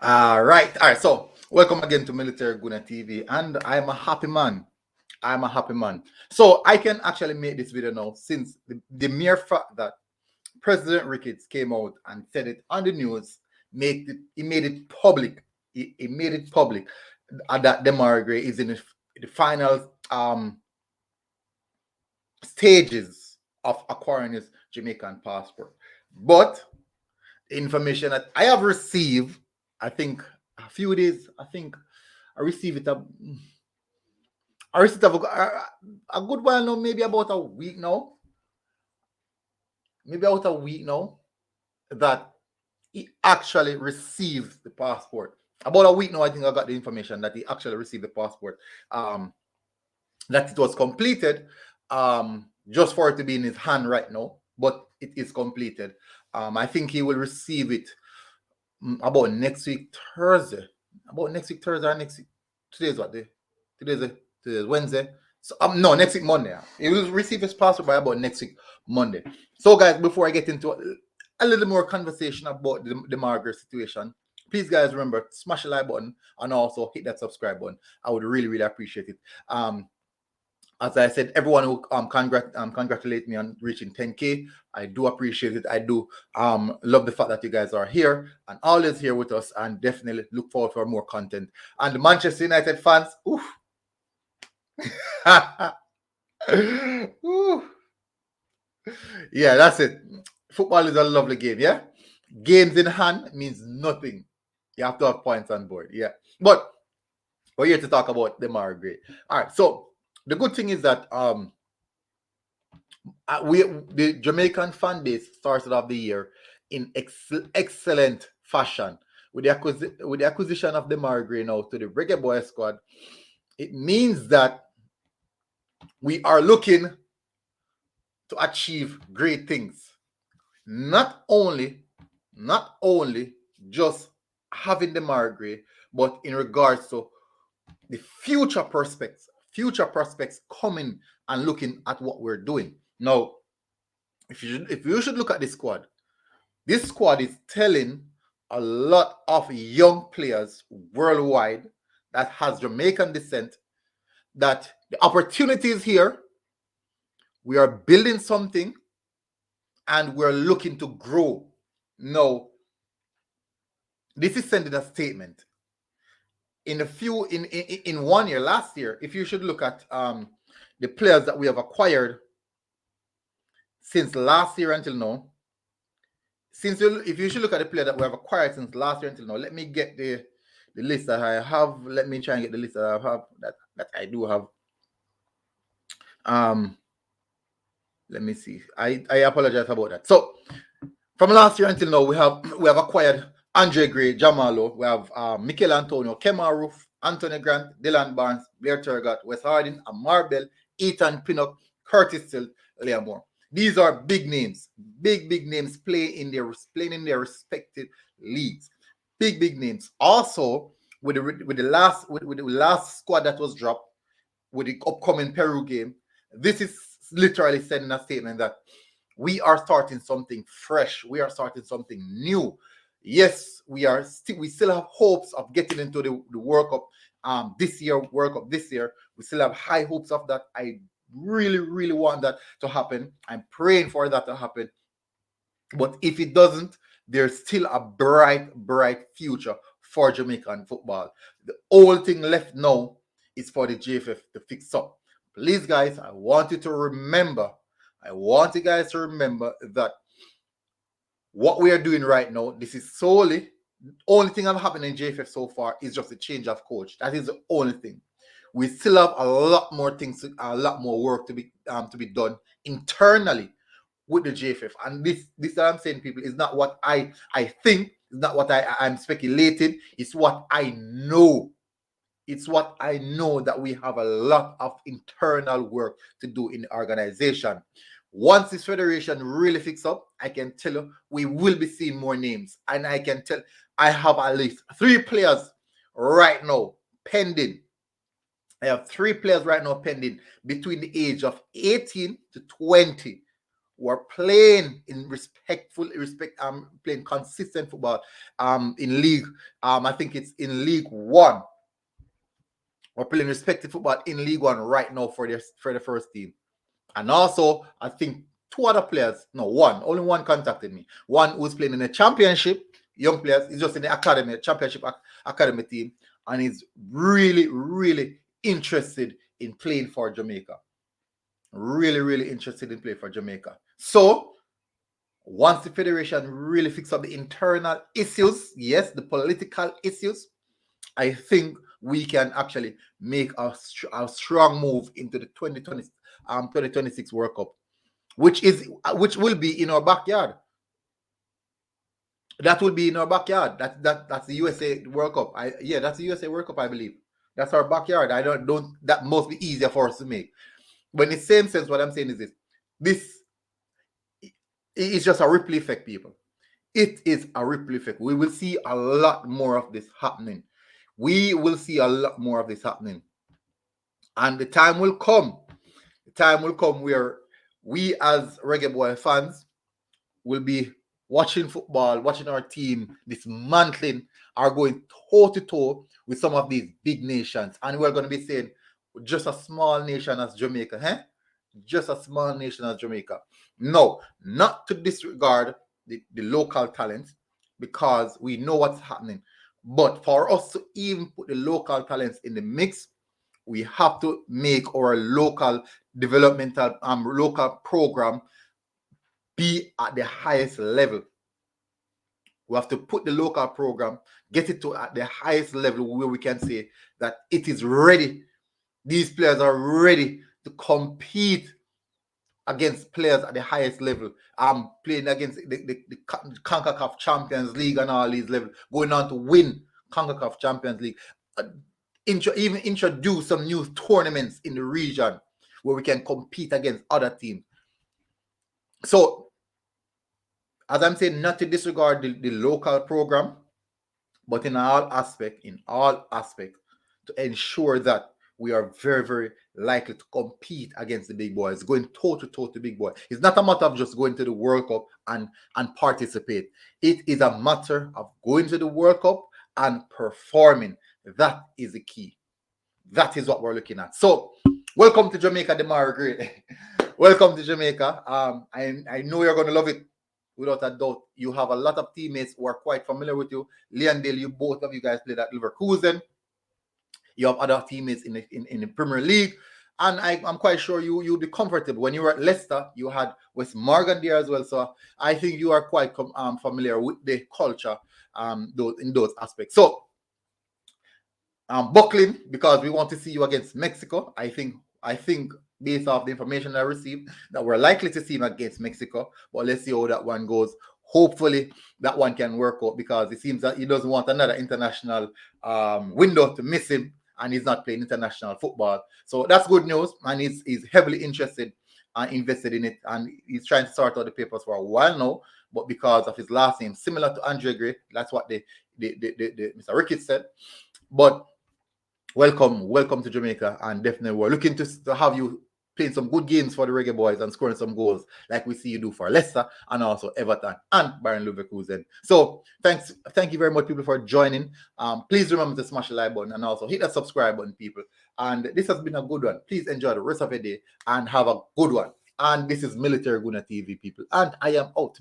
All right. So welcome again to Military Guna TV, and I'm a happy man. I'm a happy man. So I can actually make this video now since the mere fact that President Ricketts came out and said it on the news, he made it public. He made it public that Demarai Gray is in the final stages of acquiring his Jamaican passport. But the information that I have received, I think a few days, I think I received it. I received a good while now, maybe about a week now. Maybe about a week now that he actually received the passport. About a week now, I think I got the information that he actually received the passport. That it was completed, just for it to be in his hand right now, but it is completed. I think he will receive it about next week Thursday. About next week Thursday or next week. Today's what day? Today's Wednesday. So no, next week Monday. He will receive his passport by about next week Monday. So guys, before I get into a little more conversation about the Margaret situation, please guys remember, smash the like button and also hit that subscribe button. I would really appreciate it. As I said, everyone who congratulate me on reaching 10K, I do appreciate it. I do love the fact that you guys are here and always here with us, and definitely look forward for more content. And the Manchester United fans, oof. Ooh. Yeah, that's it. Football is a lovely game, yeah? Games in hand means nothing. You have to have points on board, yeah. But we're here to talk about the Demarai Gray. All right, so the good thing is that the Jamaican fan base started off the year in excellent fashion with the acquisition of the Demarai Gray now to the Reggae Boyz squad. It means that we are looking to achieve great things. Not only just having the Demarai Gray, but in regards to the future prospects coming and looking at what we're doing. Now, if you should look at this squad is telling a lot of young players worldwide that has Jamaican descent that the opportunity is here. We are building something and we're looking to grow. Now, this is sending a statement. In 1 year, last year, if you should look at the players that we have acquired since last year until now, if you should look at the player that we have acquired since last year until now, let me get the list that I have. Let me try and get the list that I have that I do have. Let me see. I apologize about that. So from last year until now, we have acquired Andre Gray, Jamalo, we have Mikel Antonio, Kemar Roof, Anthony Grant, Dylan Barnes, Blair Turgot, Wes Harding, Amar Bell, Ethan Pinnock, Curtis Still, Liam Moore. These are big names, big names playing in their respective leagues. Big names. Also, with the last squad that was dropped, with the upcoming Peru game, this is literally sending a statement that we are starting something fresh. We are starting something new. Yes, we still have hopes of getting into the World Cup this year. We still have high hopes of that. I really want that to happen. I'm praying for that to happen. But if it doesn't, there's still a bright future for Jamaican football. The only thing left now is for the JFF to fix up. Please, guys, I want you guys to remember that what we are doing right now, this is solely, the only thing that happened in JFF so far is just a change of coach. That is the only thing. We still have a lot more things, a lot more work to be done internally with the JFF. And this that I'm saying, people, is not what I think, it's not what I'm speculating, it's what I know. It's what I know, that we have a lot of internal work to do in the organization. Once this federation really fix up, I can tell you we will be seeing more names. And I can tell I have at least 3 players right now pending. I have 3 players right now pending between the age of 18 to 20 who are playing in playing consistent football in league. I think it's in League One. We're playing respected football in League One right now for the first team. And also, I think two other players, no, only one contacted me. One who's playing in the championship, young players, he's just in the academy, championship academy team, and he's really, really interested in playing for Jamaica. Really, really interested in playing for Jamaica. So, once the federation really fix up the internal issues, yes, the political issues, I think we can actually make a strong move into the 2026 World Cup, which will be in our backyard. That will be in our backyard. That's the USA World Cup. That's the USA World Cup, I believe. That's our backyard. I don't that must be easier for us to make. But in the same sense, what I'm saying is this is just a ripple effect, people. It is a ripple effect. We will see a lot more of this happening. We will see a lot more of this happening. And the time will come. The time will come where we as Reggae Boy fans will be watching football, watching our team dismantling, are going toe-to-toe with some of these big nations. And we're going to be saying, just a small nation as Jamaica, just a small nation as Jamaica. No, not to disregard the local talents, because we know what's happening. But for us to even put the local talents in the mix, we have to make our local developmental local program be at the highest level. We have to put the local program, get it to at the highest level where we can say that it is ready. These players are ready to compete against players at the highest level. Playing against the CONCACAF Champions League and all these levels, going on to win CONCACAF Champions League. Even introduce some new tournaments in the region where we can compete against other teams. So, as I'm saying, not to disregard the local program, but in all aspects, to ensure that we are very, very likely to compete against the big boys, going toe-to-toe to big boys. It's not a matter of just going to the World Cup and participate. It is a matter of going to the World Cup and performing. That is the key. That is what we're looking at. So, welcome to Jamaica Demarai. Great. Welcome to Jamaica. I know you're going to love it. Without a doubt, you have a lot of teammates who are quite familiar with you. Leondale, both of you guys played at Leverkusen. You have other teammates in the Premier League. And I'm quite sure you'll be comfortable. When you were at Leicester, you had West Morgan there as well. So I think you are quite familiar with the culture in those aspects. So, buckling, because we want to see you against Mexico. I think based off the information I received, that we're likely to see him against Mexico. But let's see how that one goes. Hopefully, that one can work out, because it seems that he doesn't want another international window to miss him, and he's not playing international football. So that's good news, and he's heavily interested and invested in it, and he's trying to sort out the papers for a while now. But because of his last name, similar to Andre Gray, that's what the Mr. Ricketts said. But welcome to Jamaica, and definitely we're looking to have you playing some good games for the Reggae Boys and scoring some goals like we see you do for Leicester and also Everton and Bayern Leverkusen. So thank you very much, people, for joining. Please remember to smash the like button and also hit that subscribe button, people. And this has been a good one. Please enjoy the rest of the day and have a good one. And this is Military Guna TV, people, and I am out.